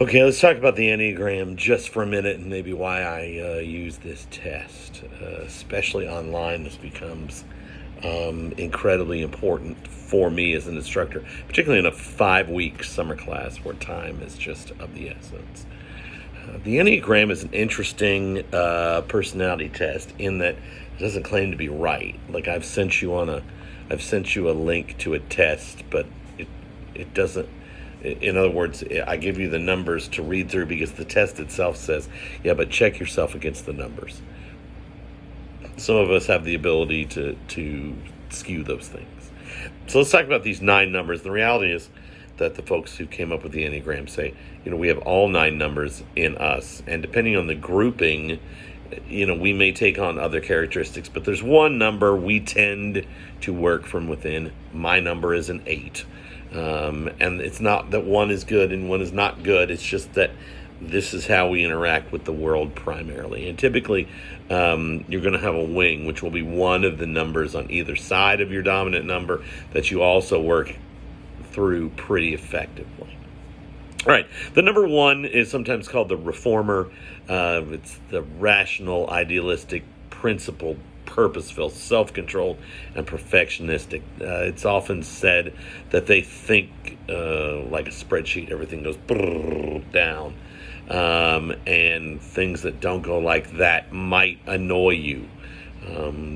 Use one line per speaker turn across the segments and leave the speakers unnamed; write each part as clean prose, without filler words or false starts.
Okay, let's talk about the enneagram just for a minute and maybe why I use this test. Especially online, this becomes incredibly important for me as an instructor, particularly in a 5-week summer class where time is just of the essence. The enneagram is an interesting personality test in that it doesn't claim to be right. Like I've sent you a link to a test, but it doesn't. In other words, I give you the numbers to read through because the test itself says, yeah, but check yourself against the numbers. Some of us have the ability to skew those things. So let's talk about these 9 numbers. The reality is that the folks who came up with the Enneagram say, we have all 9 numbers in us. And depending on the grouping, we may take on other characteristics, but there's one number we tend to work from within. My number is an 8. And it's not that one is good and one is not good. It's just that this is how we interact with the world primarily. And typically, you're going to have a wing, which will be one of the numbers on either side of your dominant number that you also work through pretty effectively. All right, the number 1 is sometimes called the reformer. It's the rational, idealistic, principled, purposeful, self-controlled, and perfectionistic. It's often said that they think like a spreadsheet. Everything goes down. And things that don't go like that might annoy you.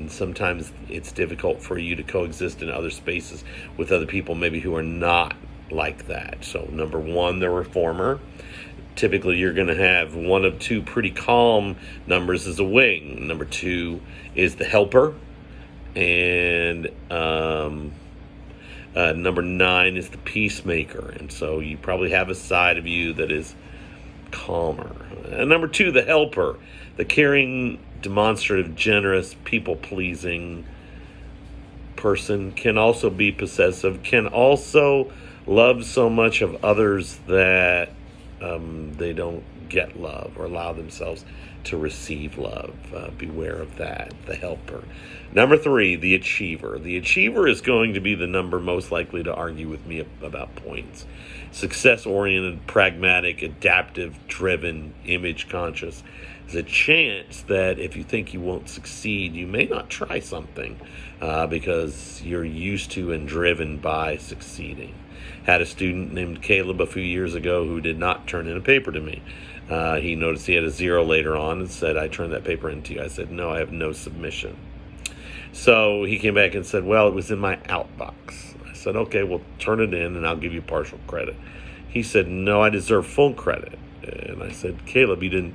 Sometimes it's difficult for you to coexist in other spaces with other people maybe who are not like that. So number 1, the reformer. Typically, you're going to have one of 2 pretty calm numbers as a wing. Number 2 is the helper. And number 9 is the peacemaker. And so you probably have a side of you that is calmer. And number 2, the helper. The caring, demonstrative, generous, people-pleasing person can also be possessive, can also love so much of others that they don't get love or allow themselves to receive love. Beware of that, the helper. Number 3, the achiever. The achiever is going to be the number most likely to argue with me about points. Success-oriented, pragmatic, adaptive, driven, image-conscious. There's a chance that if you think you won't succeed, you may not try something because you're used to and driven by succeeding. Had a student named Caleb a few years ago who did not turn in a paper to me. He noticed he had a 0 later on and said, I turned that paper in to you. I said, no, I have no submission. So he came back and said, well, it was in my outbox. I said, okay, well, turn it in and I'll give you partial credit. He said, no, I deserve full credit. And I said, Caleb, you didn't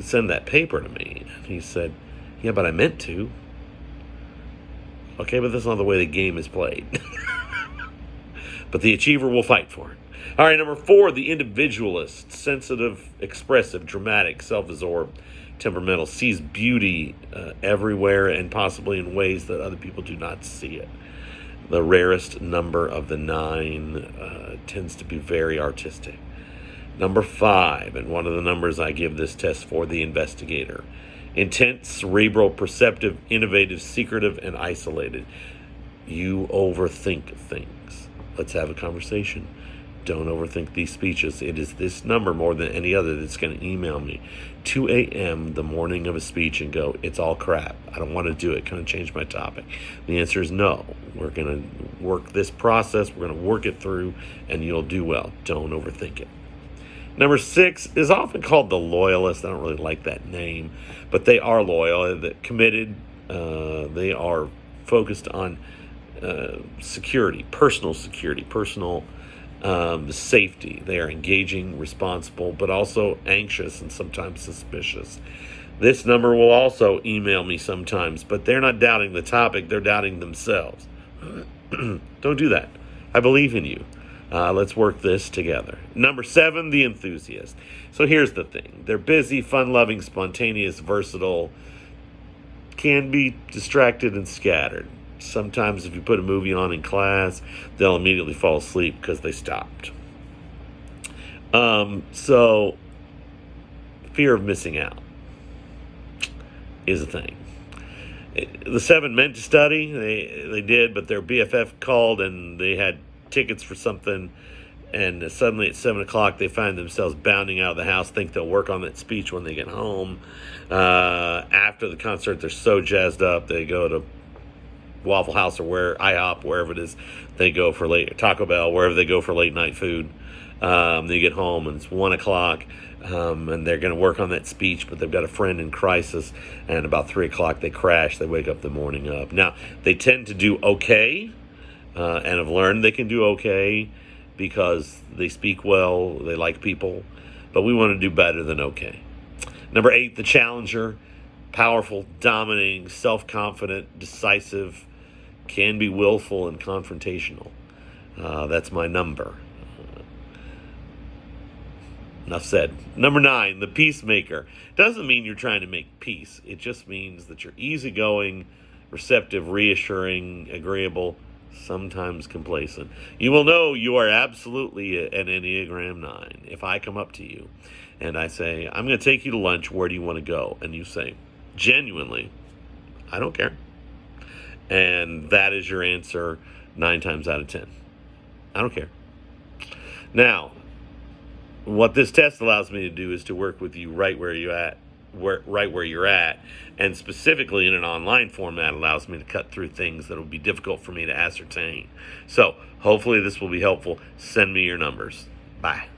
send that paper to me. And he said, yeah, but I meant to. Okay, but that's not the way the game is played. But the achiever will fight for it. All right, number 4, the individualist. Sensitive, expressive, dramatic, self-absorbed, temperamental. Sees beauty everywhere and possibly in ways that other people do not see it. The rarest number of the 9 tends to be very artistic. Number 5, and one of the numbers I give this test for, the investigator. Intense, cerebral, perceptive, innovative, secretive, and isolated. You overthink things. Let's have a conversation. Don't overthink these speeches. It is this number more than any other that's going to email me 2 a.m. the morning of a speech and go, it's all crap. I don't want to do it. Can I change my topic? The answer is no. We're going to work this process. We're going to work it through, and you'll do well. Don't overthink it. Number 6 is often called the loyalist. I don't really like that name, but they are loyal, they're committed. They are focused on security, personal safety. They are engaging, responsible, but also anxious and sometimes suspicious. This number will also email me sometimes, but they're not doubting the topic, they're doubting themselves. Don't do that. I believe in you. Let's work this together. Number 7, the enthusiast. So here's the thing. They're busy, fun-loving, spontaneous, versatile, can be distracted and scattered. Sometimes if you put a movie on in class, they'll immediately fall asleep because they stopped. So fear of missing out is a thing. The 7 meant to study. They did, but their BFF called and they had tickets for something and suddenly at 7 o'clock they find themselves bounding out of the house, think they'll work on that speech when they get home. After the concert, they're so jazzed up, they go to Waffle House or IHOP, wherever it is they go for Taco Bell, wherever they go for late night food. They get home and it's 1 o'clock, and they're going to work on that speech, but they've got a friend in crisis, and about 3 o'clock they crash. They wake up the morning up. Now, they tend to do okay, and have learned they can do okay because they speak well, they like people, but we want to do better than okay. Number 8, the challenger. Powerful, dominating, self-confident, decisive, can be willful and confrontational. That's my number. Enough said. Number 9, the peacemaker. Doesn't mean you're trying to make peace. It just means that you're easygoing, receptive, reassuring, agreeable, sometimes complacent. You will know you are absolutely an Enneagram 9 if I come up to you and I say, I'm going to take you to lunch. Where do you want to go? And you say, genuinely, I don't care. And that is your answer 9 times out of 10. I don't care. Now, what this test allows me to do is to work with you right where you're at, and specifically in an online format allows me to cut through things that would be difficult for me to ascertain. So hopefully this will be helpful. Send me your numbers. Bye.